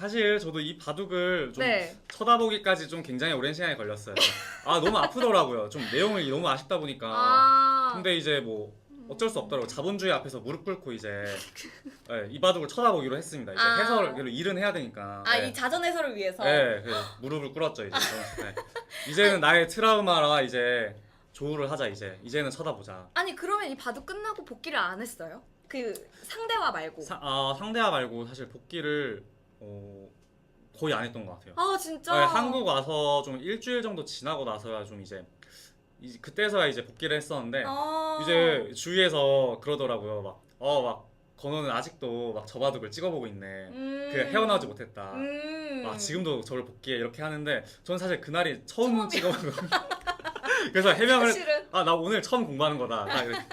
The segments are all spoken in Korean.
사실 저도 이 바둑을 좀 네. 쳐다보기까지 좀 굉장히 오랜 시간이 걸렸어요. 아 너무 아프더라고요. 좀 내용을 너무 아쉽다 보니까. 아. 근데 이제 뭐 어쩔 수 없더라고. 자본주의 앞에서 무릎 꿇고 이제 이 바둑을 쳐다보기로 했습니다. 이제 아. 해설을 일은 해야 되니까. 아, 이 자전 해설을 위해서. 네, 무릎을 꿇었죠 이제. 네. 이제는 나의 트라우마라 이제 조우를 하자 이제. 이제는 쳐다보자. 아니, 그러면 이 바둑 끝나고 복귀를 안 했어요? 그 상대와 말고. 상대와 말고 사실 복귀를 거의 안 했던 것 같아요. 아, 진짜? 네, 한국 와서 좀 일주일 정도 지나고 나서야 좀 이제 그때서야 이제 복귀를 했었는데 아. 이제 주위에서 그러더라고요. 막 건호는 아직도 막 저 바둑을 찍어보고 있네. 그 헤어나오지 못했다. 지금도 저를 복귀해 이렇게 하는데 저는 사실 그날이 처음 찍어본 거. 그래서 해명을 사실은. 나 오늘 처음 공부하는 거다. 딱 이렇게.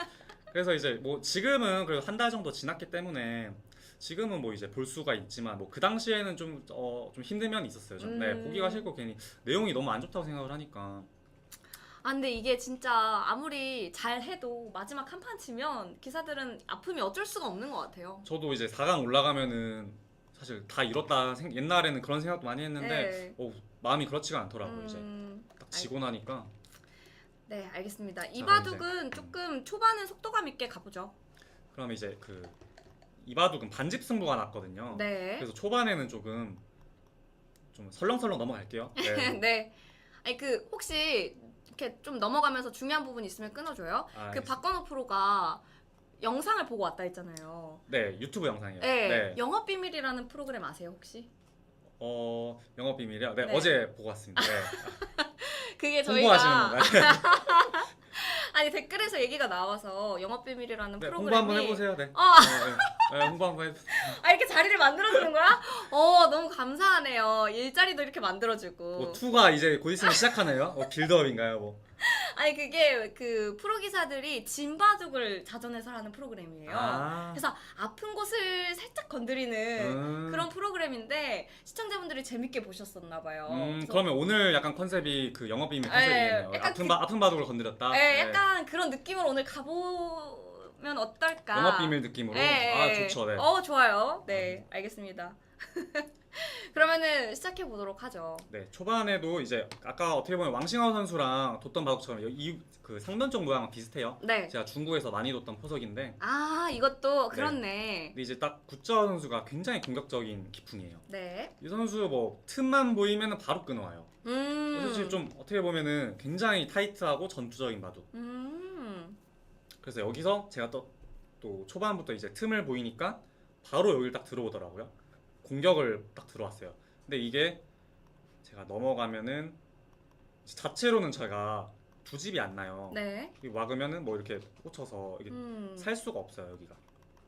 그래서 이제 뭐 지금은 그래도 한 달 정도 지났기 때문에 지금은 뭐 이제 볼 수가 있지만 뭐 그 당시에는 좀 힘든 면이 있었어요. 좀. 네, 보기가 싫고 괜히 내용이 너무 안 좋다고 생각을 하니까. 아, 근데 이게 진짜 아무리 잘 해도 마지막 한 판 치면 기사들은 아픔이 어쩔 수가 없는 것 같아요. 저도 이제 4강 올라가면은 사실 다 이뤘다. 옛날에는 그런 생각도 많이 했는데 네. 마음이 그렇지가 않더라고요. 이제 음, 딱 지고 나니까. 네, 알겠습니다. 이 자, 바둑은 조금 초반은 속도감 있게 가보죠. 그럼 이제 이 바둑은 반집 승부가 났거든요. 네. 그래서 초반에는 좀 설렁설렁 넘어갈게요. 네. 네. 아니, 그 혹시 이렇게 좀 넘어가면서 중요한 부분 있으면 끊어줘요. 그 알겠습니다. 박건호 프로가 영상을 보고 왔다 했잖아요. 네, 유튜브 영상이에요. 네. 네. 영업 비밀이라는 프로그램 아세요, 혹시? 영업 비밀이요? 네, 네. 어제 보고 왔습니다. 네. 그게 홍보하시는 저희가 건가요? 아니, 댓글에서 얘기가 나와서 영업 비밀이라는 네, 홍보 프로그램이 한번 해보세요. 네. 아, 네, 홍보 한번 해보세요. 아, 이렇게 자리를 만들어주는 거야? 너무 감사하네요. 일자리도 이렇게 만들어주고. 뭐 투가 이제 곧 있으면 시작하네요. 빌드업인가요? 뭐. 아니, 그게 그 프로 기사들이 진바둑을 자전해서 하는 프로그램이에요. 아. 그래서 아픈 곳을 살짝 건드리는 그런 프로그램인데 시청자분들이 재밌게 보셨었나 봐요. 그래서 그러면 오늘 약간 컨셉이 그 영업 비밀 네, 컨셉이네요. 약간 아픈 바둑을 건드렸다. 네, 약간 그런 느낌으로 오늘 가보면 어떨까? 영업 비밀 느낌으로. 네. 좋죠. 네. 좋아요. 네, 알겠습니다. 그러면은 시작해 보도록 하죠. 네, 초반에도 이제 아까 어떻게 보면 왕싱하오 선수랑 뒀던 바둑처럼 그 상단쪽 모양은 비슷해요. 네. 제가 중국에서 많이 뒀던 포석인데 아, 이것도 그렇네. 근데 이제 딱 구자오 선수가 굉장히 공격적인 기풍이에요. 네. 이 선수 뭐 틈만 보이면 바로 끊어와요. 사실 좀 어떻게 보면은 굉장히 타이트하고 전투적인 바둑. 그래서 여기서 제가 또 초반부터 이제 틈을 보이니까 바로 여기를 딱 들어오더라고요. 공격을 딱 들어왔어요. 근데 이게 제가 넘어가면은 자체로는 제가 두 집이 안 나요. 네. 막으면은 뭐 이렇게 꽂혀서 이게 살 수가 없어요 여기가.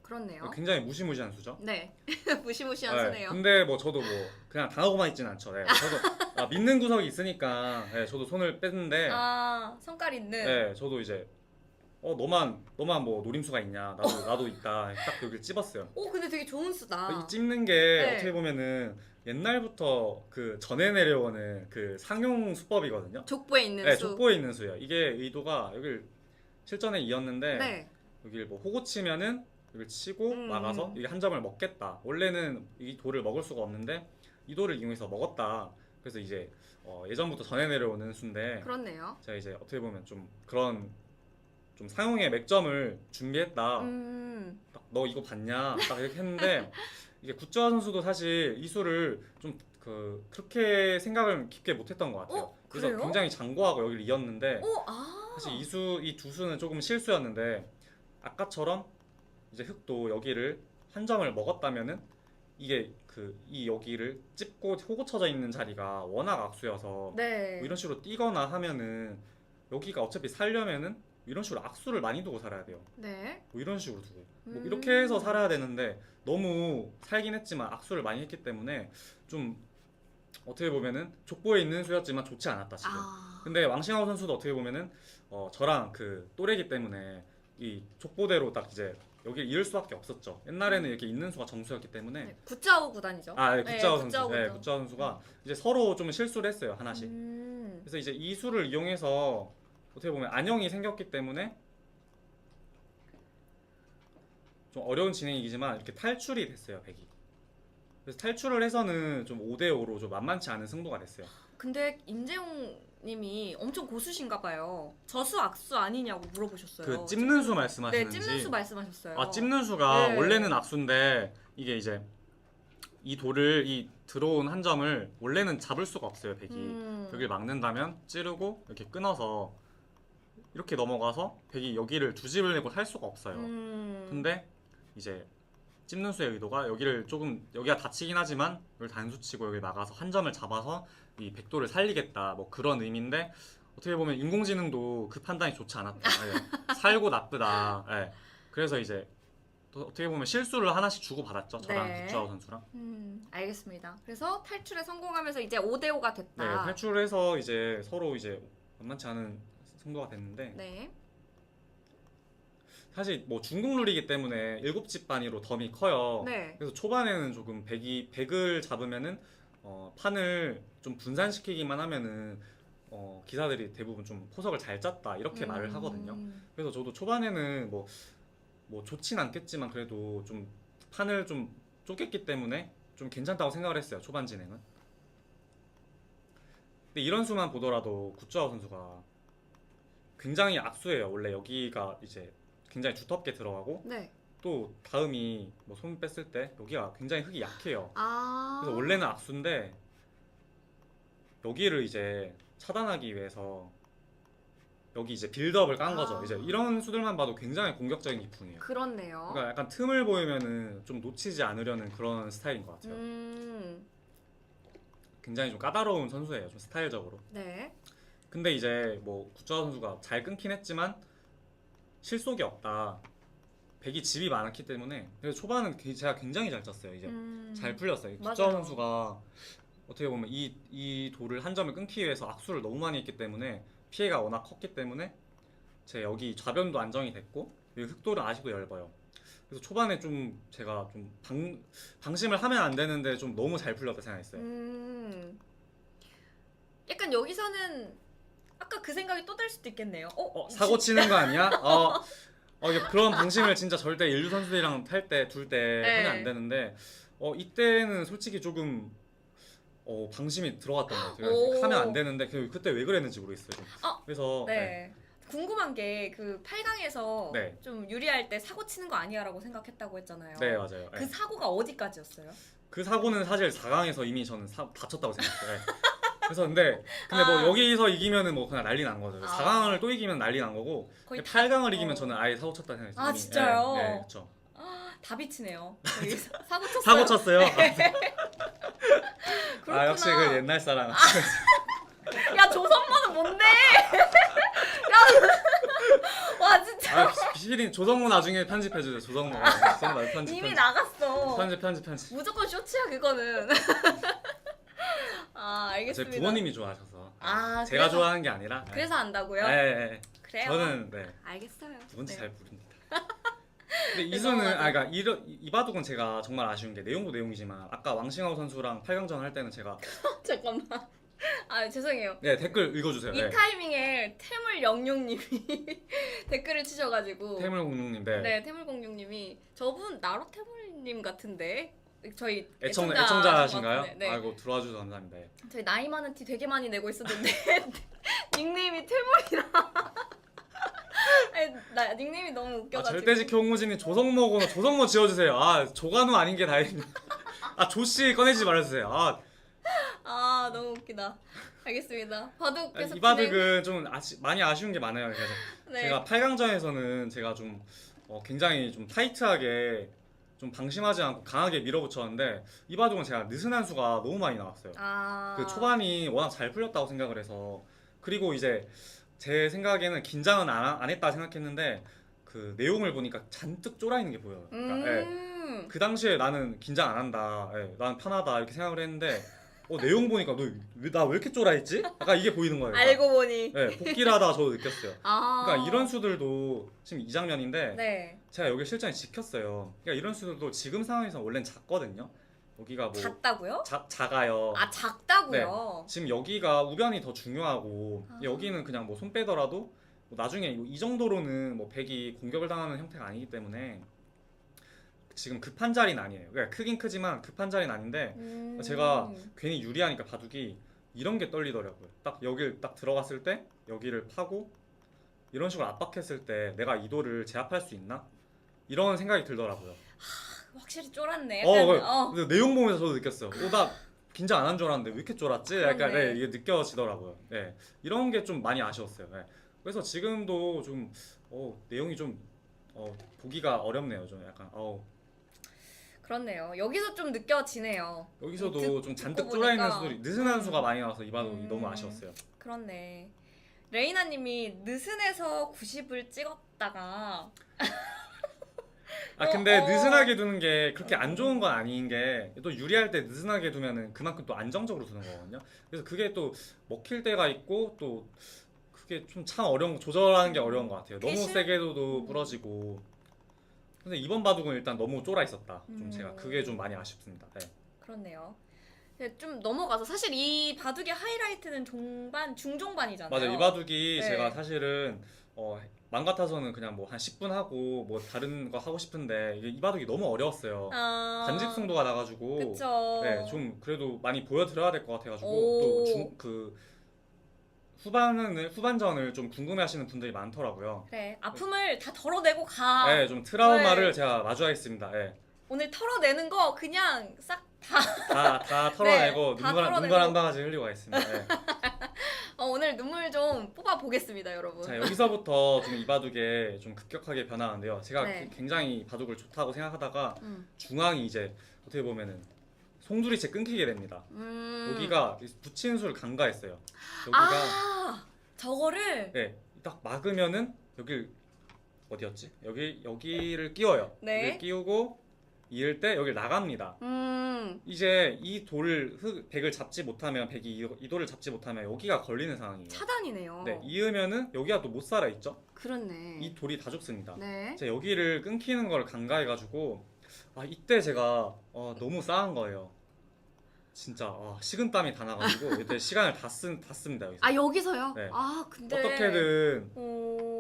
그렇네요. 굉장히 무시무시한 수죠. 네. 무시무시한 네, 수네요. 근데 뭐 저도 뭐 그냥 당하고만 있진 않죠. 네, 저도 믿는 구석이 있으니까 저도 손을 뺐는데 성깔 있는. 네, 저도 이제 너만 뭐 노림수가 있냐? 나도 있다. 딱 여기를 찝었어요. 근데 되게 좋은 수다. 이 찝는 게 네. 어떻게 보면은 옛날부터 그 전해 내려오는 그 상용 수법이거든요. 족보에 있는 네, 수. 족보에 있는 수예요. 이게 의도가 여기를 실전에 이었는데 네. 여기를 뭐 호구 치면은 여기를 치고 막아서 이게 한 점을 먹겠다. 원래는 이 돌을 먹을 수가 없는데 이 돌을 이용해서 먹었다. 그래서 이제 예전부터 전해 내려오는 수인데 그렇네요. 제가 이제 어떻게 보면 좀 그런 좀 상용의 맥점을 준비했다. 딱 너 이거 봤냐? 딱 이렇게 했는데 이게 구자와 선수도 사실 이 수를 좀 그렇게 생각을 깊게 못했던 것 같아요. 그래서 그래요? 굉장히 장고하고 여기를 이었는데 아. 사실 이 두 수는 조금 실수였는데 아까처럼 이제 흑도 여기를 한 점을 먹었다면은 이게 이 여기를 찝고 호구 쳐져 있는 자리가 워낙 악수여서 네. 뭐 이런 식으로 뛰거나 하면은 여기가 어차피 살려면은 이런 식으로 악수를 많이 두고 살아야 돼요. 네. 뭐 이런 식으로 두고 뭐 이렇게 해서 살아야 되는데 너무 살긴 했지만 악수를 많이 했기 때문에 좀 어떻게 보면은 족보에 있는 수였지만 좋지 않았다 지금. 근데 왕싱하오 선수도 어떻게 보면은 저랑 그 또래기 때문에 이 족보대로 딱 이제 여기를 이을 수밖에 없었죠. 옛날에는 이렇게 있는 수가 정수였기 때문에. 네. 구자오 구단이죠. 네, 구자오 선수. 구자오 네, 구단. 구자오 선수가 이제 서로 좀 실수를 했어요 하나씩. 그래서 이제 이 수를 이용해서 어떻게 보면 안형이 생겼기 때문에 좀 어려운 진행이지만 이렇게 탈출이 됐어요 백이. 그래서 탈출을 해서는 좀 5대5로 좀 만만치 않은 승부가 됐어요. 근데 임재용 님이 엄청 고수신가 봐요. 저수 악수 아니냐고 물어보셨어요. 그 찝는 수 네, 말씀하시는지. 찝는 수 말씀하셨어요. 아, 찝는 수가 네. 원래는 악수인데 이게 이제 이 돌을 이 들어온 한 점을 원래는 잡을 수가 없어요. 백이 여기를 막는다면 찌르고 이렇게 끊어서 이렇게 넘어가서 백이 여기를 두 집을 내고 살 수가 없어요. 근데 이제 찝는 수의 의도가 여기를 조금 여기가 다치긴 하지만 여기 단수치고 여기 막아서 한 점을 잡아서 이 백도를 살리겠다 뭐 그런 의미인데 어떻게 보면 인공지능도 그 판단이 좋지 않았다. 예. 살고 나쁘다. 예. 그래서 이제 또 어떻게 보면 실수를 하나씩 주고 받았죠. 저랑 네. 구짜오 선수랑. 알겠습니다. 그래서 탈출에 성공하면서 이제 5대5가 됐다. 네, 탈출을 해서 이제 서로 이제 만만치 않은 승부가 됐는데 네. 사실 뭐 중국 룰이기 때문에 7집 단위로 덤이 커요. 네. 그래서 초반에는 조금 백을 잡으면은 판을 좀 분산시키기만 하면은 기사들이 대부분 좀 포석을 잘 짰다 이렇게 말을 하거든요. 그래서 저도 초반에는 뭐 좋진 않겠지만 그래도 좀 판을 좀 쪼갰기 때문에 좀 괜찮다고 생각을 했어요. 초반 진행은. 근데 이런 수만 보더라도 구짜오 선수가 굉장히 악수예요. 원래 여기가 이제 굉장히 두텁게 들어가고 네. 또 다음이 뭐 손 뺐을 때 여기가 굉장히 흙이 약해요. 아. 그래서 원래는 악수인데 여기를 이제 차단하기 위해서 여기 이제 빌드업을 깐 거죠. 이제 이런 수들만 봐도 굉장히 공격적인 기풍이에요. 그렇네요. 그러니까 약간 틈을 보이면은 좀 놓치지 않으려는 그런 스타일인 것 같아요. 굉장히 좀 까다로운 선수예요. 좀 스타일적으로. 네. 근데 이제 뭐 구짜오 선수가 잘 끊긴 했지만 실속이 없다. 백이 집이 많았기 때문에 그래서 초반은 제가 굉장히 잘 쳤어요. 이제 잘 풀렸어요. 구짜오 선수가 어떻게 보면 이 돌을 한 점을 끊기 위해서 악수를 너무 많이 했기 때문에 피해가 워낙 컸기 때문에 제 여기 좌변도 안정이 됐고 그리고 흑돌은 아직도 얇아요. 그래서 초반에 좀 제가 좀 방심을 하면 안 되는데 좀 너무 잘 풀렸다 생각했어요. 약간 여기서는 아까 그 생각이 또 들 수도 있겠네요. 사고 치는 거 아니야? 그런 방심을 진짜 절대 인류 선수들이랑 탈 때 둘 때 네. 하면 안 되는데 이때는 솔직히 조금 방심이 들어갔던 것 같아요. 하면 안 되는데 그때 왜 그랬는지 모르겠어요. 좀. 그래서 네. 궁금한 게 그 8강에서 네. 좀 유리할 때 사고 치는 거 아니야라고 생각했다고 했잖아요. 네, 맞아요. 그 사고가 어디까지였어요? 그 사고는 사실 4강에서 이미 저는 다쳤다고 생각했어요. 네. 그래서 근데 뭐 여기서 이기면은 뭐 그냥 난리 난 거죠. 4강을 또 이기면 난리 난 거고 8강을 이기면 저는 아예 사고 쳤다 생각했어요. 아, 진짜요? 네, 그렇죠. 다 비치네요. 사고 쳤어요. 사고 쳤어요. 그렇구나. 역시 그 옛날 사람. 야, 조성모는 뭔데? 야, 와 진짜. 피디님 조성모 나중에 편집해주세요. 조성모 편집. 이미 나갔어. 편집. 무조건 쇼츠야 그거는. 제 알겠습니다. 부모님이 좋아하셔서. 제가 그래서, 좋아하는 게 아니라. 그래서 안다고요? 네. 그래요. 저는 알겠어요. 누군지 네. 잘 모릅니다. 근데 이수는 그러니까 이 바둑은 제가 정말 아쉬운 게 내용도 내용이지만 아까 왕싱하오 선수랑 8강전 할 때는 제가 잠깐만. 죄송해요. 네 댓글 읽어주세요. 이 타이밍에 태물영룡님이 댓글을 치셔가지고 태물공룡님 네, 태물공룡님이 저분 나로태물님 같은데 저희 애청자신가요? 네. 아이고 들어와 주셔서 감사합니다. 저희 나이 많은 티 되게 많이 내고 있었는데 닉네임이 태물이라 닉네임이 너무 웃겨가지고 절대지켜 홍무진님 조성모고 조성모 지어주세요. 조간우 아닌 게 다행입니다. 조씨 꺼내지 말아주세요. 너무 웃기다. 알겠습니다. 바둑 계속 이 바둑은 좀 많이 아쉬운 게 많아요. 그래서 네. 제가 8강전에서는 제가 좀 굉장히 좀 타이트하게 좀 방심하지 않고 강하게 밀어붙였는데 이 바둑은 제가 느슨한 수가 너무 많이 나왔어요. 그 초반이 워낙 잘 풀렸다고 생각을 해서 그리고 이제 제 생각에는 긴장은 안 했다 생각했는데 그 내용을 보니까 잔뜩 쫄아 있는 게 보여요. 그러니까, 그 당시에 나는 긴장 안 한다, 나는 편하다 이렇게 생각을 했는데 내용 보니까 나 왜 이렇게 쫄아 있지? 약간 이게 보이는 거예요. 그러니까. 알고 보니. 복귀를 하다가 저도 느꼈어요. 그러니까 이런 수들도 지금 이 장면인데 네. 제가 여기 실전에 지켰어요. 그러니까 이런 수들도 지금 상황에서 원래는 작거든요. 여기가 뭐 작다고요? 작아요. 작다고요? 네. 지금 여기가 우변이 더 중요하고 여기는 그냥 뭐 손 빼더라도 뭐 나중에 이 정도로는 뭐 백이 공격을 당하는 형태가 아니기 때문에 지금 급한 자리는 아니에요. 그러니까 크긴 크지만 급한 자리는 아닌데 제가 괜히 유리하니까 바둑이 이런 게 떨리더라고요. 딱 여길 딱 들어갔을 때 여기를 파고 이런 식으로 압박했을 때 내가 이 돌을 제압할 수 있나? 이런 생각이 들더라고요. 확실히 쫄았네. 근데 내용 보면서 저도 느꼈어요. 나 긴장 안 한 줄 알았는데 왜 이렇게 쫄았지? 약간 그렇네. 이게 느껴지더라고요. 네. 이런 게 좀 많이 아쉬웠어요. 네. 그래서 지금도 좀 내용이 좀 보기가 어렵네요. 좀 약간 그렇네요. 여기서 좀 느껴지네요. 여기서도 좀 잔뜩 듣고 쫄아있는 보니까. 수들이 느슨한 수가 많이 나와서 이 바둑이 너무 아쉬웠어요. 그렇네. 레이나님이 느슨해서 90을 찍었다가 근데 느슨하게 두는 게 그렇게 안 좋은 건 아닌 게 또 유리할 때 느슨하게 두면은 그만큼 또 안정적으로 두는 거거든요. 그래서 그게 또 먹힐 때가 있고 또 그게 좀 참 어려운 거, 조절하는 게 어려운 것 같아요. 너무 세게 둬도 부러지고. 근데 이번 바둑은 일단 너무 쫄아 있었다. 좀 제가 그게 좀 많이 아쉽습니다. 네. 그렇네요. 네, 좀 넘어가서 사실 이 바둑의 하이라이트는 중종반이잖아요. 맞아요. 이 바둑이 네. 제가 사실은 맘 같아서는 그냥 뭐 한 10분 하고 뭐 다른 거 하고 싶은데 이게 이 바둑이 너무 어려웠어요. 관집승도가 나가지고 그쵸. 네, 좀 그래도 많이 보여드려야 될 것 같아가지고 오. 또 후반전을 좀 궁금해하시는 분들이 많더라고요. 그래, 아픔을 다 덜어내고 가. 네, 좀 트라우마를 네. 제가 마주하겠습니다. 네. 오늘 털어내는 거 그냥 싹 다. 다 털어내고 네, 다 눈물 털어내고. 한 방아지 흘리고 가겠습니다. 네. 오늘 눈물 좀 뽑아 보겠습니다, 여러분. 자, 여기서부터 좀 이 바둑에 좀 급격하게 변하는데요. 제가 네. 굉장히 바둑을 좋다고 생각하다가 음. 중앙이 이제 어떻게 보면은 송두리째 끊기게 됩니다. 여기가 붙이는 수를 간과했어요. 여기가 저거를 네, 딱 막으면은 어디였지? 여기를 끼워요. 네. 여기를 끼우고 이을 때 여기를 나갑니다. 이제 이 백을 잡지 못하면 백이 이 돌을 잡지 못하면 여기가 걸리는 상황이에요. 차단이네요. 네, 이으면은 여기가 또 못 살아 있죠. 그렇네. 이 돌이 다 죽습니다. 네. 제가 여기를 끊기는 걸 간과해가지고 이때 제가 너무 싸한 거예요. 진짜 식은땀이 다 나가지고 이때 시간을 다 씁니다 여기서. 여기서요? 네. 근데 어떻게든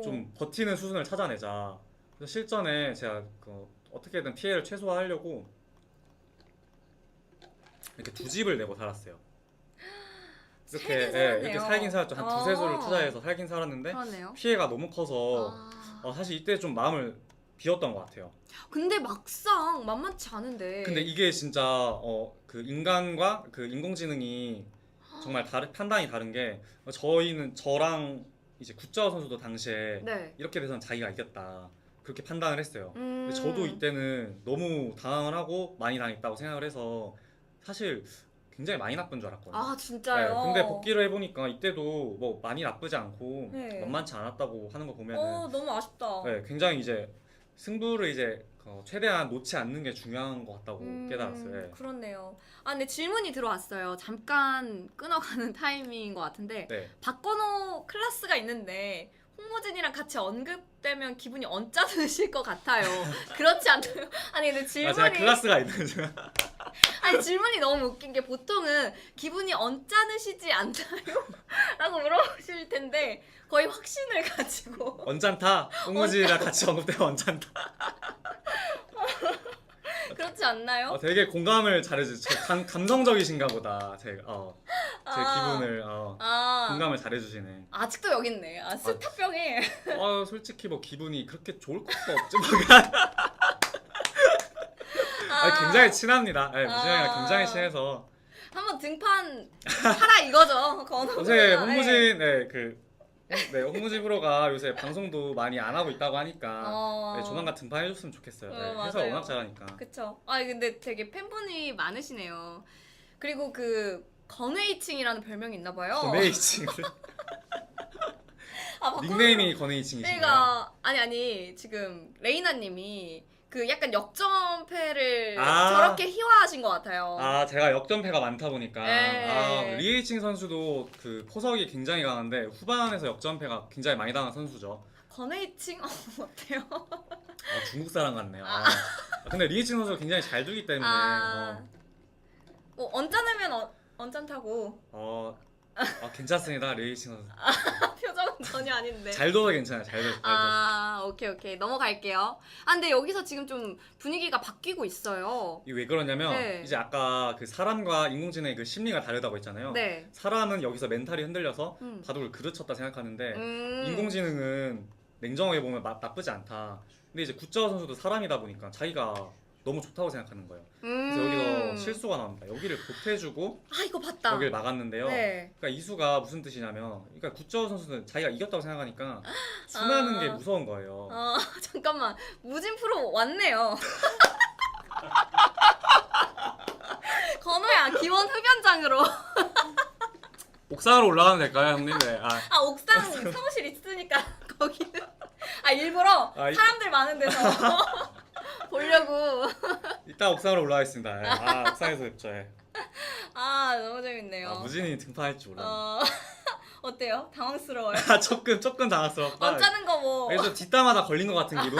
좀 버티는 수순을 찾아내자. 그래서 실전에 제가 어떻게든 피해를 최소화하려고 이렇게 두 집을 내고 살았어요. 이렇게 살긴 살았죠. 한 두세 수를 투자해서 살긴 살았는데 그러네요. 피해가 너무 커서 사실 이때 좀 마음을 비웠던 것 같아요. 근데 막상 만만치 않은데. 근데 이게 진짜 그 인간과 그 인공지능이 정말 판단이 다른 게 저랑 이제 구짜오 선수도 당시에 네. 이렇게 돼서는 자기가 이겼다 그렇게 판단을 했어요. 근데 저도 이때는 너무 당황을 하고 많이 당했다고 생각을 해서 사실 굉장히 많이 나쁜 줄 알았거든요. 진짜요? 네, 근데 복귀를 해보니까 이때도 뭐 많이 나쁘지 않고 네. 만만치 않았다고 하는 거 보면은 너무 아쉽다. 네, 굉장히 이제 승부를 이제 최대한 놓지 않는 게 중요한 것 같다고 깨달았어요. 네. 그렇네요. 근데 질문이 들어왔어요. 잠깐 끊어가는 타이밍인 것 같은데 네. 박건호 클래스가 있는데 홍무진이랑 같이 언급되면 기분이 언짢으실 것 같아요. 그렇지 않나요? 근데 질문이 제가 클래스가 있는 질문이 너무 웃긴 게 보통은 기분이 언짢으시지 않나요? 라고 물어보실 텐데 거의 확신을 가지고 언짢다. 홍무진이랑 같이 언급되면 언짢다. 그렇지 않나요? 되게 공감을 잘해주세요. 감성적이신가 보다. 제 기분을 공감을 잘해주시네. 아직도 여기 있네. 스타병에. 솔직히 뭐 기분이 그렇게 좋을 것도 없죠. 굉장히 친합니다. 네, 무진이랑 굉장히 친해서. 한번 등판 하라 이거죠. 요새 홍무진 홍무진 프로가 요새 방송도 많이 안 하고 있다고 하니까 조만간 등판해줬으면 좋겠어요. 해설 워낙 잘하니까. 그쵸. 근데 되게 팬분이 많으시네요. 그리고 그 건웨이칭이라는 별명이 있나봐요. 건웨이칭. 닉네임이 건웨이칭이신가요? 내가 아니 지금 레이나님이 그 약간 역전패를 저렇게 희화하신 것 같아요. 제가 역전패가 많다 보니까. 네. 리에이칭 선수도 그 포석이 굉장히 강한데 후반에서 역전패가 굉장히 많이 당한 선수죠. 건웨이칭 어때요? 중국 사람 같네요. 근데 리에이칭 선수가 굉장히 잘 두기 때문에. 언짢으면 언짢다고. 괜찮습니다, 리에이칭 선수. 표정은 전혀 아닌데. 잘 둬서 괜찮아요. 잘 둬서. 아, 오케이. 넘어갈게요. 아, 근데 여기서 지금 좀 분위기가 바뀌고 있어요. 이게 왜 그러냐면 네. 이제 아까 그 사람과 인공지능의 그 심리가 다르다고 했잖아요. 네. 사람은 여기서 멘탈이 흔들려서 음. 바둑을 그르쳤다 생각하는데 음. 인공지능은 냉정하게 보면 나쁘지 않다. 근데 이제 구자호 선수도 사람이다 보니까 자기가 너무 좋다고 생각하는 거예요. 그래서 여기서 실수가 나옵니다. 여기를 보태주고 아, 이거 봤다. 여기를 막았는데요. 네. 그러니까 이수가 무슨 뜻이냐면, 그러니까 구자호 선수는 자기가 이겼다고 생각하니까 순하는 게 무서운 거예요. 잠깐만. 무진 프로 왔네요. 건우야, 기원 흡연장으로. 옥상으로 올라가면 될까요, 형님? 네. 옥상 사무실 있으니까 거기는. 일부러 사람들 많은 데서 보려고. 이따 옥상으로 올라가겠습니다. 옥상에서 뵙죠. 너무 재밌네요. 무진이 등판할지 몰라. 어때요? 당황스러워요? 조금 당황스럽다. 언짢은 거 뭐. 그래서 뒷담화다 걸린 것 같은 기분?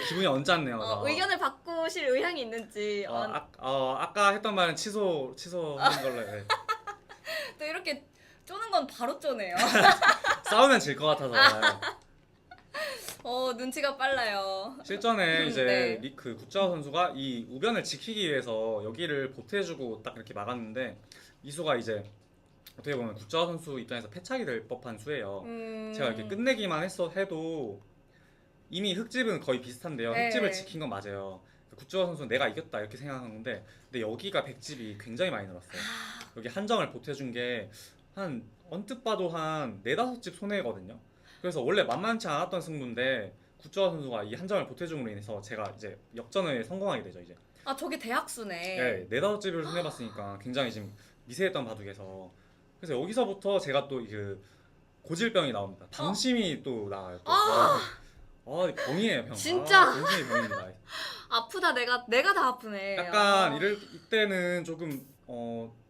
기분이 언짢네요. 의견을 바꾸실 의향이 있는지. 아까 했던 말은 취소하는 걸로 해. 또 이렇게 쪼는 건 바로 쪼네요. 싸우면 질 것 같아서. 눈치가 빨라요. 실전에 이제 네. 그 구자호 선수가 이 우변을 지키기 위해서 여기를 보태주고 딱 이렇게 막았는데 이수가 이제 어떻게 보면 구자호 선수 입장에서 패착이 될 법한 수예요. 제가 이렇게 끝내기만 해도 이미 흙집은 거의 비슷한데요. 네. 흙집을 지킨 건 맞아요. 구자호 선수는 내가 이겼다 이렇게 생각한 건데, 근데 여기가 백집이 굉장히 많이 늘었어요. 여기 한정을 보태준 게 한 언뜻 봐도 한 4-5집 손해거든요. 그래서 원래 만만치 않았던 승부인데 구자호 선수가 이 한정을 보태줌으로 인해서 제가 이제 역전에 성공하게 되죠. 이제 저게 대학수네. 네, 4-5집을 손해봤으니까 굉장히 지금 미세했던 바둑에서, 그래서 여기서부터 제가 또 그 고질병이 나옵니다. 방심이 또 나와요. 병이에요, 병. 진짜? 굉장히 병입니다. 아프다. 내가 다 아프네. 약간 이때는 조금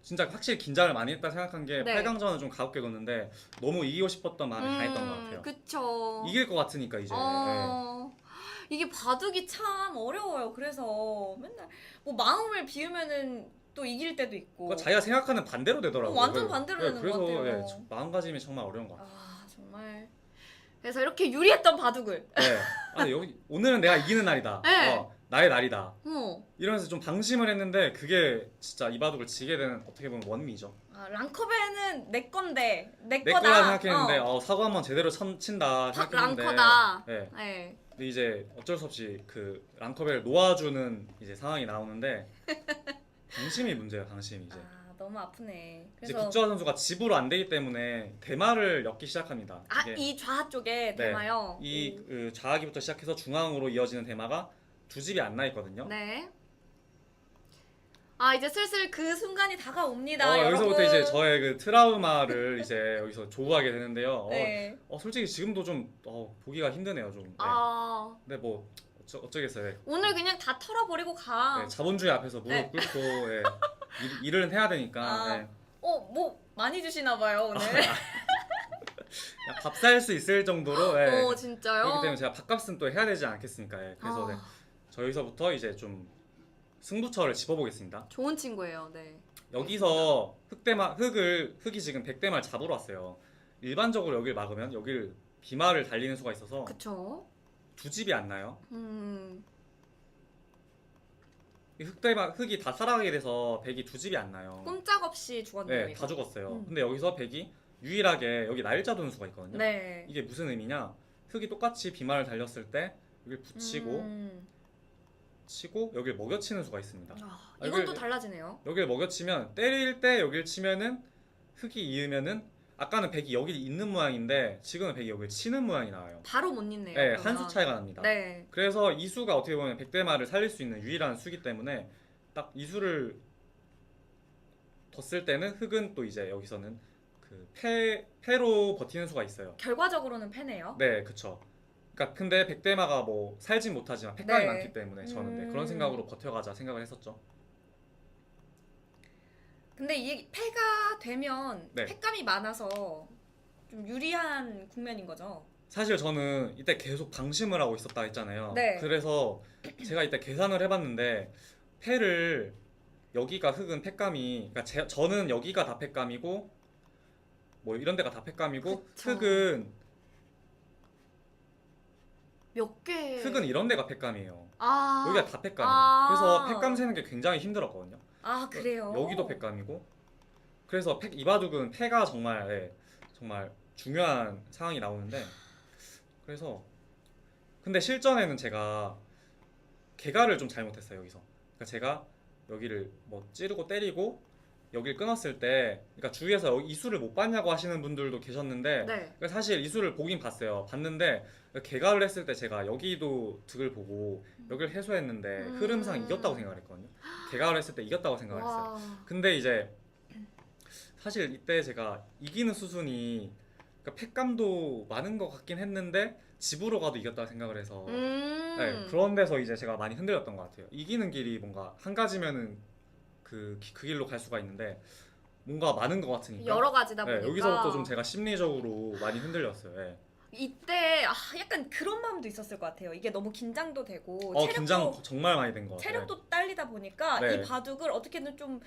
진짜 확실히 긴장을 많이 했다 생각한 게, 네. 8강전은 좀 가볍게 뒀는데 너무 이기고 싶었던 마음이 강했던 것 같아요. 그쵸. 이길 것 같으니까 이제. 이게 바둑이 참 어려워요. 그래서 맨날 뭐 마음을 비우면은 또 이길 때도 있고. 그러니까 자기가 생각하는 반대로 되더라고요. 완전 반대로 되는 것 같아요. 그래서 마음가짐이 정말 어려운 것 같아요. 정말. 그래서 이렇게 유리했던 바둑을. 네. 여기 오늘은 내가 이기는 날이다. 네. 나의 날이다. 어. 이러면서 좀 방심을 했는데 그게 진짜 이 바둑을 지게 되는 어떻게 보면 원인이죠. 랑커베는 내 건데 내 거다 거다 생각했는데 사고 한번 제대로 친다 생각했는데 랑커다. 네. 네. 근데 이제 어쩔 수 없이 그 랑커벨을 놓아주는 이제 상황이 나오는데 방심이 문제예요. 방심이 이제. 너무 아프네. 이제 그래서 구자호 선수가 집으로 안 되기 때문에 대마를 엮기 시작합니다. 이 좌 쪽에 대마요. 이 좌하기부터 시작해서 중앙으로 이어지는 대마가 두 집이 안 나 있거든요. 네. 이제 슬슬 그 순간이 다가옵니다. 여기서부터 여러분. 이제 저의 그 트라우마를 이제 여기서 조우하게 되는데요. 네. 솔직히 지금도 좀 보기가 힘드네요, 좀. 네. 근데 뭐 어쩌겠어요. 네. 오늘 그냥 다 털어버리고 가. 네, 자본주의 앞에서 무릎 꿇고 일은 해야 되니까. 네. 뭐 많이 주시나 봐요 오늘. 밥 살 수 있을 정도로. 진짜요? 그렇기 때문에 제가 밥값은 또 해야 되지 않겠습니까? 그래서 저기서부터 이제 좀 승부처를 짚어보겠습니다. 좋은 친구예요. 네. 여기서 흙이 지금 백대마를 잡으러 왔어요. 일반적으로 여기를 막으면 여기를 비마를 달리는 수가 있어서 그쵸. 두 집이 안 나요. 이 흙이 다 살아가게 돼서 백이 두 집이 안 나요. 꼼짝없이 죽었네요. 네, 다 죽었어요. 근데 여기서 백이 유일하게 여기 날짜 두는 수가 있거든요. 네. 이게 무슨 의미냐? 흙이 똑같이 비마를 달렸을 때 여기를 붙이고 치고 여기를 먹여치는 수가 있습니다. 이건 또 달라지네요. 여기를 먹여치면 때릴 때 여기를 치면은 흙이 이으면은 아까는 백이 여기 있는 모양인데 지금은 백이 여기를 치는 모양이 나와요. 바로 못 잊네요. 네, 한 수 차이가 납니다. 네. 그래서 이 수가 어떻게 보면 백대마를 살릴 수 있는 유일한 수기 때문에 딱 이 수를 뒀을 때는 흙은 또 이제 여기서는 그 패로 버티는 수가 있어요. 결과적으로는 패네요. 네, 그쵸. 그러니까 근데 백대마가 뭐 살진 못하지만 패감이 네. 많기 때문에 저는 그런 생각으로 버텨가자 생각을 했었죠. 근데 이게 패가 되면 네. 패감이 많아서 좀 유리한 국면인 거죠. 사실 저는 이때 계속 방심을 하고 있었다 했잖아요. 네. 그래서 제가 이때 계산을 해봤는데 패를 여기가 흙은 패감이, 그러니까 저는 여기가 다 패감이고 뭐 이런 데가 다 팩감이고 그쵸. 흙은 몇 개? 이런 데가 팩감이에요. 아. 여기가 다 팩감이에요. 아. 그래서 팩감 세는 게 굉장히 힘들었거든요. 아 그래요? 여기도 팩감이고 그래서 이 바둑은 패가 정말 정말 중요한 상황이 나오는데 그래서 근데 실전에는 제가 개가를 좀 잘못했어요 여기서. 그러니까 제가 여기를 뭐 찌르고 때리고 여기를 끊었을 때 그러니까 주위에서 이수를 못 봤냐고 하시는 분들도 계셨는데 네. 그러니까 사실 이수를 보긴 봤는데 개가를 했을 때 제가 여기도 득을 보고 여기를 해소했는데 흐름상 이겼다고 생각을 했거든요. 개가를 했을 때 이겼다고 생각을 했어요. 와. 근데 이제 사실 이때 제가 이기는 수순이 그러니까 팩감도 많은 것 같긴 했는데 집으로 가도 이겼다고 생각을 해서 네, 그런 데서 이제 제가 많이 흔들렸던 것 같아요. 이기는 길이 뭔가 한 가지면은 그 길로 갈 수가 있는데 뭔가 많은 것 같으니까 여러 가지다 보니까. 네, 여기서부터 좀 제가 심리적으로 많이 흔들렸어요. 네. 이때 약간 그런 마음도 있었을 것 같아요. 이게 너무 긴장도 되고 긴장 정말 많이 된 것 같아요. 체력도 딸리다 보니까 네. 이 바둑을 어떻게든 좀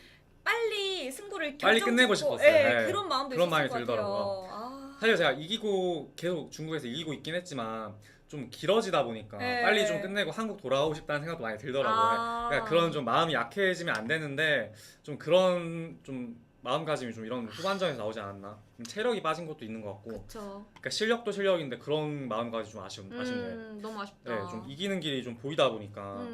빨리 승부를 빨리 끝내고 싶었어요. 네, 네. 그런 마음도 그런 있었을 마음이 것 같아요. 들더라고요. 사실 제가 이기고 계속 중국에서 이기고 있긴 했지만 좀 길어지다 보니까 네. 빨리 좀 끝내고 한국 돌아오고 싶다는 생각도 많이 들더라고요. 그러니까 그런 좀 마음이 약해지면 안 되는데 좀 그런 좀 마음가짐이 좀 이런 후반전에서 나오지 않았나. 체력이 빠진 것도 있는 것 같고. 그쵸. 그러니까 실력도 실력인데 그런 마음가짐이 좀 아쉽네요. 너무 아쉽다. 네, 좀 이기는 길이 좀 보이다 보니까.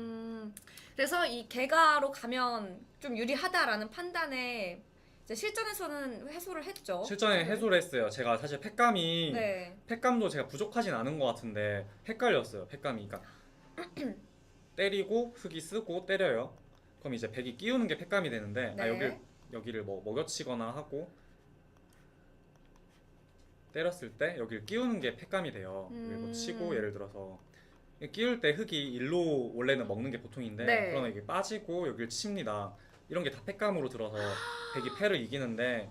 그래서 이 개가로 가면 좀 유리하다라는 판단에 이제 실전에서는 해소를 했죠. 실전에 해소를 했어요. 제가 사실 네. 팩감도 제가 부족하진 않은 것 같은데 헷갈렸어요. 팩감이. 그러니까 때리고 흙이 쓰고 때려요. 그럼 이제 백이 끼우는 게 팩감이 되는데 네. 여기를 뭐 먹여치거나 하고 때렸을 때 여기를 끼우는 게 팩감이 돼요. 여기 뭐 치고 예를 들어서 끼울 때 흙이 일로 원래는 먹는 게 보통인데 네. 그러면 이게 빠지고 여기를 칩니다. 이런 게 다 팩감으로 들어서 백이 패를 이기는데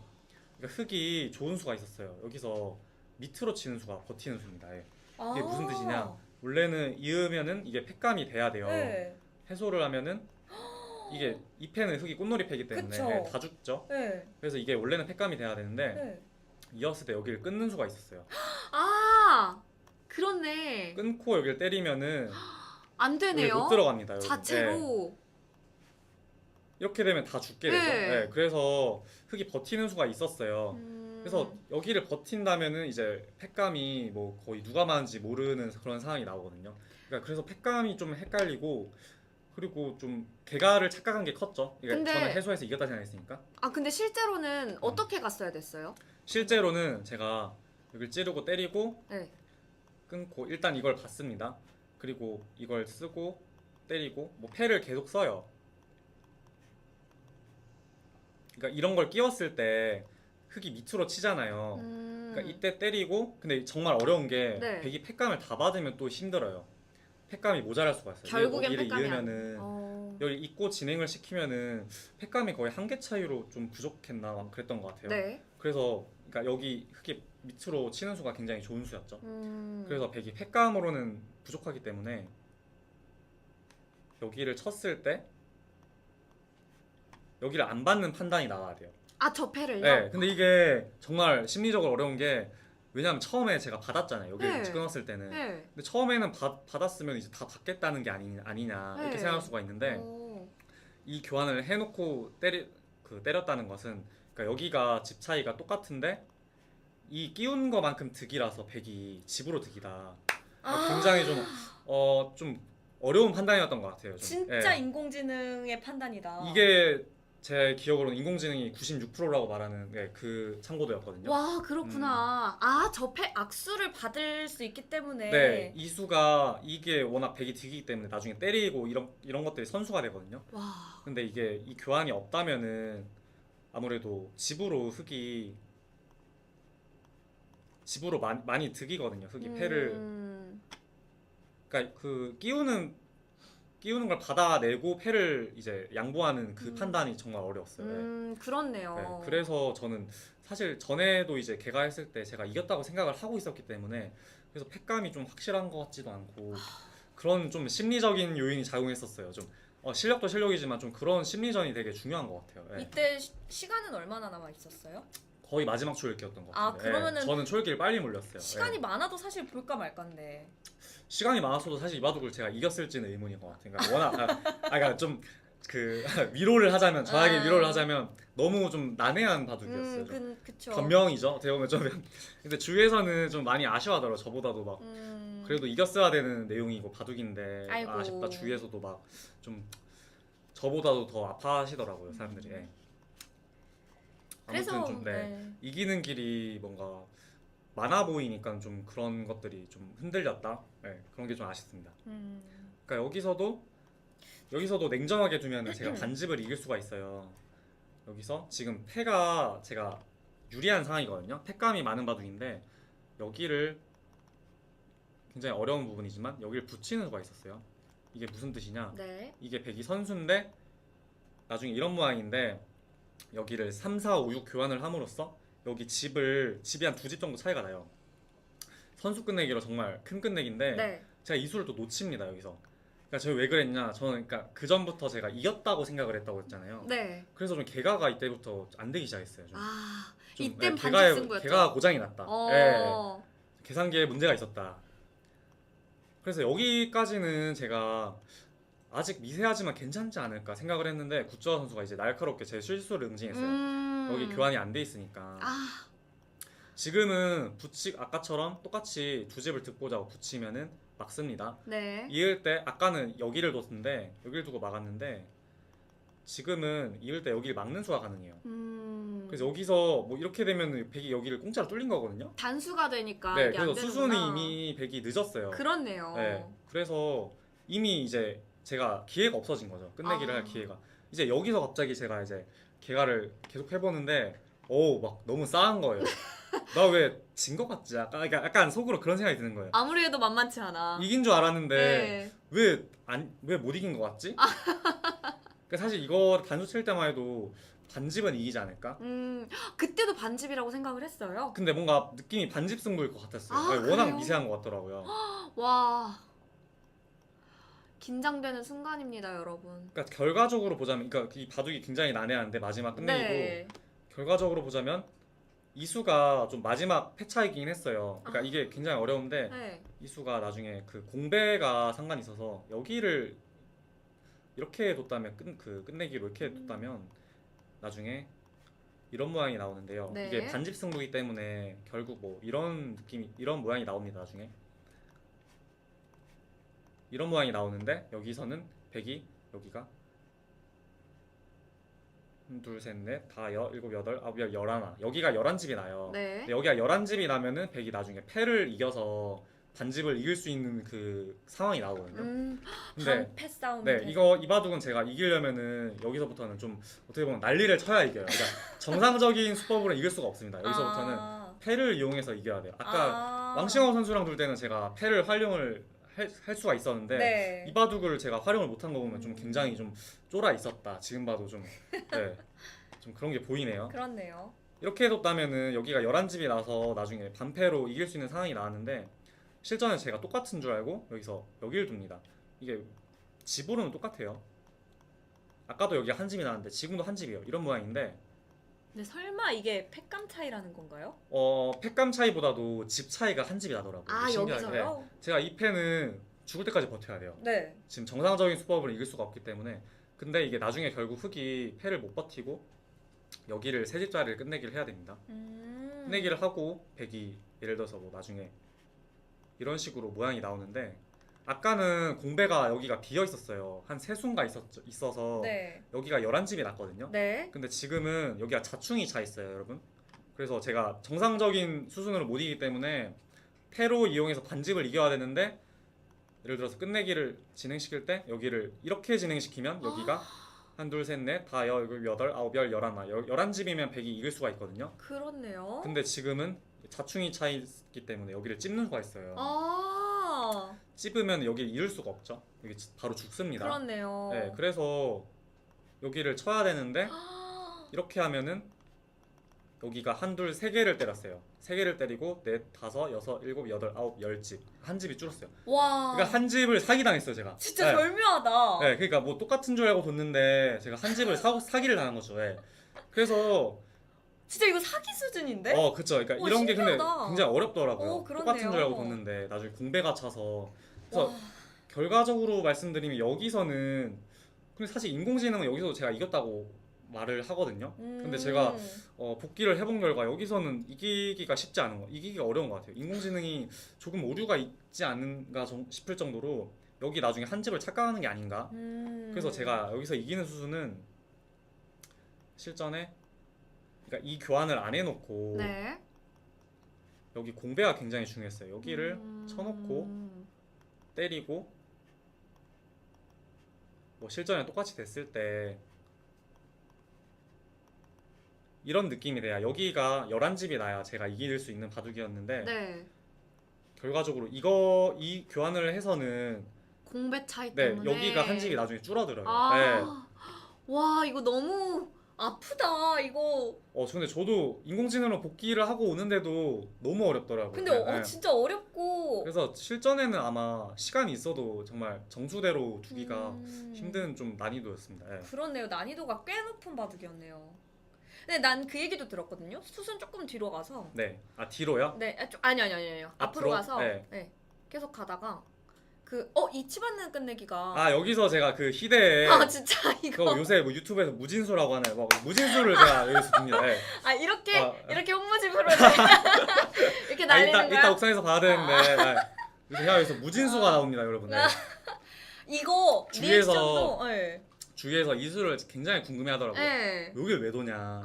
그러니까 흙이 좋은 수가 있었어요. 여기서 밑으로 치는 수가 버티는 수입니다. 예. 이게 무슨 뜻이냐? 원래는 이으면은 이게 팩감이 돼야 돼요. 네. 해소를 하면은 이게 이 패는 흙이 꽃놀이 패기 때문에 그쵸. 다 죽죠. 네. 그래서 이게 원래는 팩감이 돼야 되는데 네. 이었을 때 여기를 끊는 수가 있었어요. 그렇네. 끊고 여기를 때리면은 안 여기 되네요. 못 들어갑니다. 여기. 네. 자체로. 이렇게 되면 다 죽게 되죠. 네. 네, 그래서 흙이 버티는 수가 있었어요. 그래서 여기를 버틴다면은 이제 팩감이 뭐 거의 누가 많은지 모르는 그런 상황이 나오거든요. 그러니까 그래서 팩감이 좀 헷갈리고 그리고 좀 개가를 착각한 게 컸죠. 근데- 저는 해소해서 이겼다 생각했으니까. 근데 실제로는 어떻게 갔어야 됐어요? 실제로는 제가 여기를 찌르고 때리고 네. 끊고 일단 이걸 봤습니다. 그리고 이걸 쓰고 때리고 뭐 패를 계속 써요. 그러니까 이런 걸 끼웠을 때 흙이 밑으로 치잖아요. 그러니까 이때 때리고 근데 정말 어려운 게 네. 백이 팩감을 다 받으면 또 힘들어요. 팩감이 모자랄 수가 있어요. 결국엔 여기를 팩감이 이으면은 여기 잊고 진행을 시키면은 팩감이 거의 한 개 차이로 좀 부족했나 막 그랬던 것 같아요. 네. 그래서 그러니까 여기 흙이 밑으로 치는 수가 굉장히 좋은 수였죠. 그래서 백이 팩감으로는 부족하기 때문에 여기를 쳤을 때 여기를 안 받는 판단이 나와야 돼요. 저 패를요? 네, 근데 이게 정말 심리적으로 어려운 게 왜냐면 처음에 제가 받았잖아요. 여기 네. 끊었을 때는. 네. 근데 처음에는 받았으면 이제 다 받겠다는 게 아니냐 이렇게 네. 생각할 수가 있는데 이 교환을 해놓고 때렸다는 것은 그러니까 여기가 집 차이가 똑같은데 이 끼운 거만큼 득이라서 백이 집으로 득이다. 굉장히 좀 어려운 판단이었던 것 같아요. 좀. 진짜 예. 인공지능의 판단이다. 이게 제 기억으로는 인공지능이 96%라고 말하는 그 참고도였거든요. 와 그렇구나. 저 패 악수를 받을 수 있기 때문에. 네, 이 수가 이게 워낙 백이 득이기 때문에 나중에 때리고 이런 것들이 선수가 되거든요. 와. 근데 이게 이 교환이 없다면은 아무래도 집으로 많이 득이거든요. 흙이 패를 그러니까 그 끼우는 걸 받아내고 패를 이제 양보하는 그 판단이 정말 어려웠어요. 네. 그렇네요. 네, 그래서 저는 사실 전에도 이제 개가 했을 때 제가 이겼다고 생각을 하고 있었기 때문에 그래서 팩감이 좀 확실한 것 같지도 않고 그런 좀 심리적인 요인이 작용했었어요. 좀 실력도 실력이지만 좀 그런 심리전이 되게 중요한 것 같아요. 네. 이때 시간은 얼마나 남아 있었어요? 거의 마지막 초읽기였던 것 같아요. 그러면은 저는 초읽기를 빨리 물렸어요. 시간이 많아도 사실 볼까 말까인데. 시간이 많았어도 사실 이 바둑을 제가 이겼을지는 의문인 것 같아요. 그러니까 워낙 그러니까 좀 그 위로를 하자면 저에게 위로를 하자면 너무 좀 난해한 바둑이었어요. 그쵸. 변명이죠. 어떻게 보면 좀 근데 주위에서는 좀 많이 아쉬워하더라고요. 저보다도 막 그래도 이겼어야 되는 내용이고 바둑인데 아이고. 아쉽다. 주위에서도 막 좀 저보다도 더 아파하시더라고요, 사람들이. 예. 아무튼 그래서 좀 이기는 길이 뭔가 많아 보이니까 좀 그런 것들이 좀 흔들렸다. 그런 게 좀 아쉽습니다. 그러니까 여기서도 냉정하게 두면 제가 반집을 이길 수가 있어요. 여기서 지금 패가 제가 유리한 상황이거든요. 패감이 많은 바둑인데 여기를 굉장히 어려운 부분이지만 여기를 붙이는 수가 있었어요. 이게 무슨 뜻이냐? 네. 이게 백이 선수인데 나중에 이런 모양인데 여기를 3, 4, 5, 6 교환을 함으로써 여기 집이 한 두 집 정도 차이가 나요. 선수 끝내기로 정말 큰 끝내기인데 네. 제가 이 수를 또 놓칩니다. 여기서. 그러니까 제가 왜 그랬냐? 저는 그러니까 그 전부터 제가 이겼다고 생각을 했다고 했잖아요. 네. 그래서 좀 개가가 이때부터 안 되기 시작했어요. 좀. 이땐 개가의- 반집 승부였죠. 개가가 고장이 났다. 어. 계산기에 문제가 있었다. 그래서 여기까지는 제가 아직 미세하지만 괜찮지 않을까 생각을 했는데 구쩌아 선수가 이제 날카롭게 제 실수를 응징했어요. 여기 교환이 안 돼 있으니까. 지금은 아까처럼 똑같이 두 집을 득보자고 붙이면은 막습니다. 네. 이을 때 아까는 여기를 뒀는데 여기를 두고 막았는데 지금은 이을 때 여기를 막는 수가 가능해요. 그래서 여기서 뭐 이렇게 되면 백이 여기를 공짜로 뚫린 거거든요. 단수가 되니까 네, 이게 안 그래서 되는구나. 수순이 이미 백이 늦었어요. 그렇네요. 네, 그래서 이미 이제 제가 기회가 없어진 거죠. 끝내기를 할 기회가. 이제 여기서 갑자기 제가 이제 개가를 계속 해보는데 막 너무 싸한 거예요. 나 왜 진 것 같지? 약간 속으로 그런 생각이 드는 거예요. 아무리 해도 만만치 않아. 이긴 줄 알았는데 네. 왜 못 이긴 것 같지? 그러니까 사실 이거 단수 칠 때만 해도 반집은 이기지 않을까? 그때도 반집이라고 생각을 했어요. 근데 뭔가 느낌이 반집 승부일 것 같았어요. 워낙 그래요? 미세한 것 같더라고요. 와. 긴장되는 순간입니다, 여러분. 그러니까 결과적으로 보자면, 그러니까 이 바둑이 굉장히 난해한데 마지막 끝내기고 네. 결과적으로 보자면 이수가 좀 마지막 패차이긴 했어요. 그러니까 이게 굉장히 어려운데 네. 이수가 나중에 그 공배가 상관이 있어서 여기를 이렇게 뒀다면 끝내기로 이렇게 뒀다면 나중에 이런 모양이 나오는데요. 네. 이게 반집 승부이기 때문에 결국 뭐 이런 모양이 나옵니다. 나중에 이런 모양이 나오는데 여기서는 백이 여기가 둘, 셋, 넷, 다, 일곱, 여덟, 아홉, 열, 열하나. 여기가 11집이 나요. 네. 근데 여기가 11집이 나면은 백이 나중에 패를 이겨서 반집을 이길 수 있는 그 상황이 나오거든요. 근데 반패 싸움. 네, 이 바둑은 제가 이기려면은 여기서부터는 좀 어떻게 보면 난리를 쳐야 이겨요. 그러니까 정상적인 수법으로 이길 수가 없습니다. 여기서부터는 패를 이용해서 이겨야 돼요. 아까 왕싱어 선수랑 둘 때는 제가 패를 활용을 할 수가 있었는데 네. 이 바둑을 제가 활용을 못한 거 보면 좀 굉장히 좀 쫄아 있었다. 지금 봐도 좀 그런 게 보이네요. 그렇네요. 이렇게 해뒀다면은 여기가 11집이 나서 나중에 반패로 이길 수 있는 상황이 나왔는데 실전에 제가 똑같은 줄 알고 여기서 여기를 둡니다. 이게 집으로는 똑같아요. 아까도 여기 한 집이 나왔는데 지금도 한 집이에요. 이런 모양인데 근데 설마 이게 팩감 차이라는 건가요? 팩감 차이보다도 집 차이가 한 집이 나더라고요. 신기하게. 여기서요? 제가 이 패는 죽을 때까지 버텨야 돼요. 네. 지금 정상적인 수법으로 이길 수가 없기 때문에. 근데 이게 나중에 결국 흑이 패를 못 버티고 여기를 세 집짜리를 끝내기를 해야 됩니다. 끝내기를 하고 백이 예를 들어서 뭐 나중에 이런 식으로 모양이 나오는데 아까는 공배가 여기가 비어 있었어요. 한 세 수가 있어서 네. 여기가 11집이 났거든요. 네. 근데 지금은 여기가 자충이 차 있어요, 여러분. 그래서 제가 정상적인 수순으로 못 이기기 때문에 패로 이용해서 반집을 이겨야 되는데 예를 들어서 끝내기를 진행시킬 때 여기를 이렇게 진행시키면 여기가 한, 둘, 셋, 넷, 다, 열, 여덟, 아홉, 열, 열하나 11집이면 백이 이길 수가 있거든요. 그렇네요. 근데 지금은 자충이 차 있기 때문에 여기를 찝는 수가 있어요. 찝으면 여기를 이을 수가 없죠. 여기 바로 죽습니다. 그렇네요. 네, 그래서 여기를 쳐야 되는데 이렇게 하면은 여기가 한, 둘, 세 개를 때렸어요. 세 개를 때리고 넷, 다섯, 여섯, 일곱, 여덟, 아홉, 10집. 한 집이 줄었어요. 와. 그러니까 한 집을 사기당했어요, 제가. 진짜 네. 절묘하다. 네, 그러니까 뭐 똑같은 줄 알고 뒀는데 제가 한 집을 사기를 당한 거죠. 네. 그래서 진짜 이거 사기 수준인데? 그쵸. 그러니까 오, 이런 게 근데 신기하다. 굉장히 어렵더라고요. 그렇네요. 똑같은 줄 알고 뒀는데 나중에 공배가 차서. 그래서 와. 결과적으로 말씀드리면 여기서는 근데 사실 인공지능은 여기서 제가 이겼다고 말을 하거든요. 근데 제가 복귀를 해본 결과 여기서는 이기기가 쉽지 않은 거, 이기기가 어려운 것 같아요. 인공지능이 조금 오류가 있지 않은가 싶을 정도로 여기 나중에 한 집을 착각하는 게 아닌가. 그래서 제가 여기서 이기는 수순은 실전에 그러니까 이 교환을 안 해놓고 네. 여기 공배가 굉장히 중요했어요. 여기를 쳐놓고 때리고 뭐 실전에 똑같이 됐을 때 이런 느낌이 돼야 여기가 11집이 나야 제가 이길 수 있는 바둑이었는데 네. 결과적으로 이 교환을 해서는 공배 차이 네, 때문에 여기가 한 집이 나중에 줄어들어요. 네. 와, 이거 너무 아프다. 이거. 근데 저도 인공지능으로 복귀를 하고 오는데도 너무 어렵더라고요. 근데 네. 진짜 어렵고. 그래서 실전에는 아마 시간이 있어도 정말 정수대로 두기가 힘든 좀 난이도였습니다. 네. 그렇네요. 난이도가 꽤 높은 바둑이었네요. 근데 난 그 얘기도 들었거든요. 수순 조금 뒤로 가서. 네. 아 뒤로요? 네, 아니요. 앞으로 앞으로? 가서 네. 네. 계속 가다가 이 치받는 끝내기가. 여기서 제가 그 희대에 진짜 이거. 그거 요새 뭐 유튜브에서 무진수라고 하나요? 막 무진수를 제가 여기서 봅니다. 네. 이렇게 홍보집으로 이렇게 날리는 거야? 이따 옥상에서 봐야 되는데 제가 여기서 무진수가 나옵니다, 여러분들. 이거 주위에서- 리액션도 네. 주위에서 이수를 굉장히 궁금해하더라고요. 네. 여길 왜 도냐?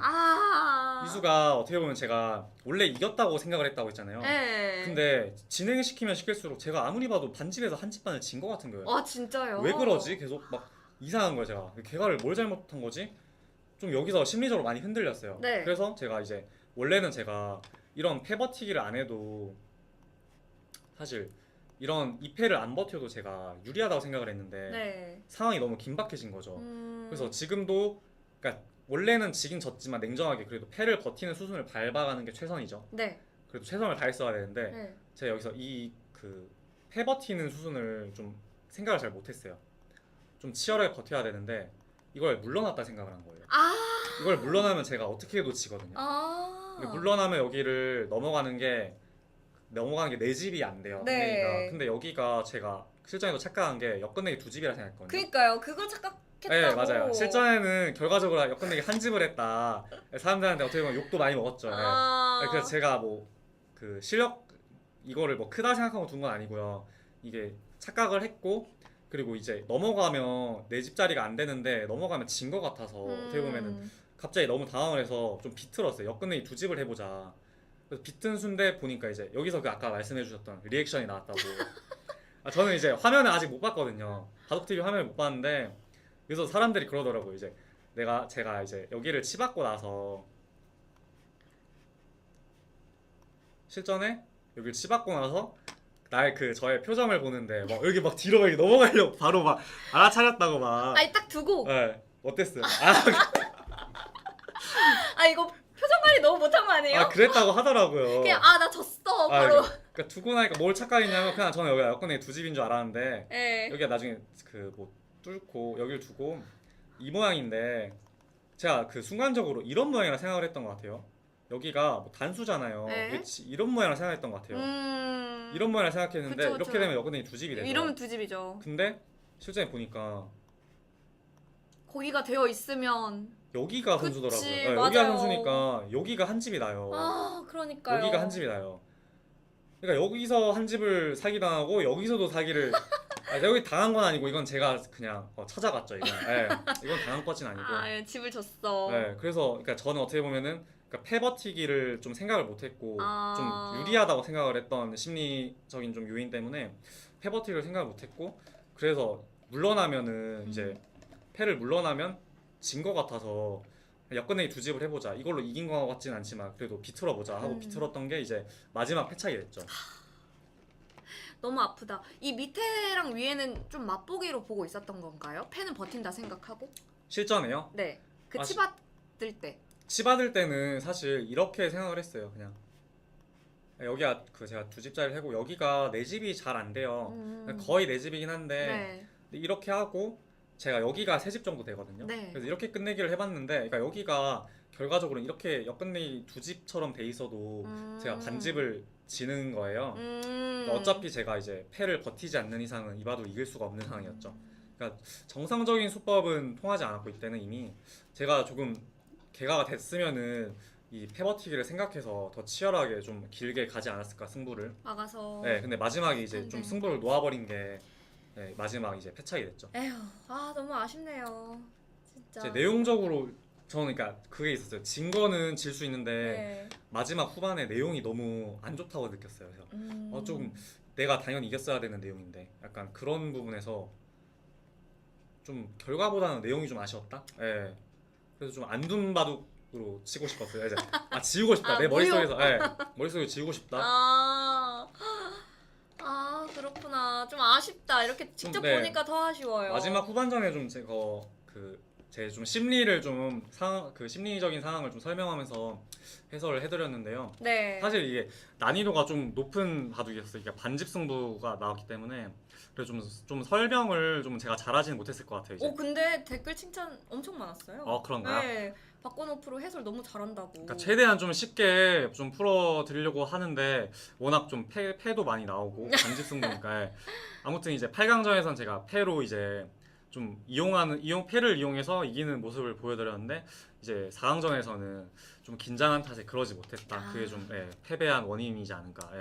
이수가 어떻게 보면 제가 원래 이겼다고 생각을 했다고 했잖아요. 네. 근데 진행을 시키면 시킬수록 제가 아무리 봐도 반집에서 한 집반을 진 것 같은 거예요. 진짜요? 왜 그러지? 계속 막 이상한 거예요. 제가 개가를 뭘 잘못한 거지? 좀 여기서 심리적으로 많이 흔들렸어요. 네. 그래서 제가 이제 원래는 제가 이런 패버티기를 안 해도 사실 이런 2패를 안 버텨도 제가 유리하다고 생각을 했는데 네. 상황이 너무 긴박해진 거죠. 그래서 지금도 그러니까 원래는 지긴 졌지만 냉정하게 그래도 패를 버티는 수순을 밟아가는 게 최선이죠. 네. 그래도 최선을 다했어야 되는데 네. 제가 여기서 패 버티는 수순을 좀 생각을 잘 못했어요. 좀 치열하게 버텨야 되는데 이걸 물러났다 생각을 한 거예요. 이걸 물러나면 제가 어떻게 해도 지거든요. 근데 물러나면 여기를 넘어가는 게 내 집이 안 돼요. 네. 끝내기가. 근데 여기가 제가 실전에도 착각한 게 역끝내기 2집이라 생각했거든요. 그니까요. 그걸 착각했다고. 네, 맞아요. 실전에는 결과적으로 역끝내기 한 집을 했다. 사람들한테 어떻게 보면 욕도 많이 먹었죠. 네. 그래서 제가 뭐 그 실력 이거를 뭐 크다 생각하고 둔 건 아니고요. 이게 착각을 했고 그리고 이제 넘어가면 내 집자리가 안 되는데 넘어가면 진 것 같아서 어떻게 보면은 갑자기 너무 당황을 해서 좀 비틀었어요. 역끝내기 2집을 해보자. 그래서 비튼 순대 보니까 이제 여기서 그 아까 말씀해주셨던 리액션이 나왔다고. 저는 이제 화면을 아직 못 봤거든요. 바둑TV 화면을 못 봤는데 그래서 사람들이 그러더라고요. 이제 제가 이제 여기를 치받고 나서 실전에 여기를 치받고 나서 저의 표정을 보는데 막 여기 막 뒤로 막 넘어가려고 바로 막 알아차렸다고 막. 딱 두고. 네, 어땠어요? 이거 표정 관리 너무 못한 거 아니에요? 그랬다고 하더라고요. 그냥 나 졌어 바로. 그러니까 두고 나니까 뭘 착각했냐면 그냥 저는 여기가 역권의 2집인 줄 알았는데 네. 여기가 나중에 뭐 뚫고 여기를 두고 이 모양인데 제가 그 순간적으로 이런 모양이라 생각을 했던 것 같아요. 여기가 뭐 단수잖아요. 네. 이런 모양이라 생각했던 것 같아요. 이런 모양이라 생각했는데 그쵸. 이렇게 되면 역권의 2집이 되죠. 이러면 2집이죠. 근데 실전에 보니까 거기가 되어 있으면 여기가 선수더라고요. 그치, 네, 맞아요. 여기가 선수니까 여기가 한 집이 나요. 그러니까요. 여기가 한 집이 나요. 그러니까 여기서 한 집을 사기당하고 여기서도 사기를 여기 당한 건 아니고 이건 제가 그냥 찾아갔죠. 이건 당한 것은 아니고. 집을 줬어. 네, 그래서 그러니까 저는 어떻게 보면은 패 버티기를 좀 생각을 못했고 좀 유리하다고 생각을 했던 심리적인 좀 요인 때문에 패 버티기를 생각을 못했고 그래서 물러나면은 이제 패를 물러나면 진 것 같아서 역권내기 2집을 해보자. 이걸로 이긴 것 같진 않지만 그래도 비틀어보자 하고 비틀었던 게 이제 마지막 패착이 됐죠. 너무 아프다. 이 밑에랑 위에는 좀 맛보기로 보고 있었던 건가요? 패는 버틴다 생각하고? 실전에요? 네. 치받을 때. 치받을 때는 사실 이렇게 생각을 했어요. 그냥 여기가 제가 2집짜리를 하고 여기가 내 집이 잘 안 돼요. 거의 내 집이긴 한데 네. 이렇게 하고 제가 여기가 3집 정도 되거든요. 네. 그래서 이렇게 끝내기를 해봤는데 그러니까 여기가 결과적으로 이렇게 역근리 두 집처럼 돼 있어도 제가 반집을 지는 거예요. 그러니까 어차피 제가 이제 패를 버티지 않는 이상은 이바도 이길 수가 없는 상황이었죠. 그러니까 정상적인 수법은 통하지 않았고 이때는 이미 제가 조금 개가가 됐으면은 이 패버티기를 생각해서 더 치열하게 좀 길게 가지 않았을까 승부를. 막아서. 네, 근데 마지막에 이제 안 좀 돼. 승부를 놓아버린 게 네, 마지막 이제 패착이 됐죠. 에휴, 아 너무 아쉽네요. 진짜. 제 내용적으로 저는 그러니까 그게 있었어요. 진 거는 질 수 있는데 네. 마지막 후반에 내용이 너무 안 좋다고 느꼈어요. 그래서 조금 내가 당연히 이겼어야 되는 내용인데 약간 그런 부분에서 좀 결과보다는 내용이 좀 아쉬웠다. 예. 그래서 좀 안둔바둑으로 치고 싶었어요. 이제 지우고 싶다. 아, 내 무효. 머릿속에서 머릿속에 지우고 싶다. 아 그렇구나. 좀 아쉽다. 이렇게 직접 네. 보니까 더 아쉬워요. 마지막 후반전에 좀 제가 제 좀 심리를 좀 그 심리적인 상황을 좀 설명하면서 해설을 해드렸는데요. 네. 사실 이게 난이도가 좀 높은 바둑이었어요. 그러니까 반집 승부가 나왔기 때문에 그래서 좀 설명을 좀 제가 잘하지는 못했을 것 같아요. 이제. 근데 댓글 칭찬 엄청 많았어요. 그런가요? 네. 박건호 프로 해설 너무 잘한다고. 그러니까 최대한 좀 쉽게 좀 풀어드리려고 하는데 워낙 좀 패도 많이 나오고 반집 승부니까 아무튼 이제 8강전에선 제가 패로 이제 좀 패를 이용해서 이기는 모습을 보여드렸는데 이제 4강전에서는 좀 긴장한 탓에 그러지 못했다. 그게 좀 패배한 원인이지 않은가.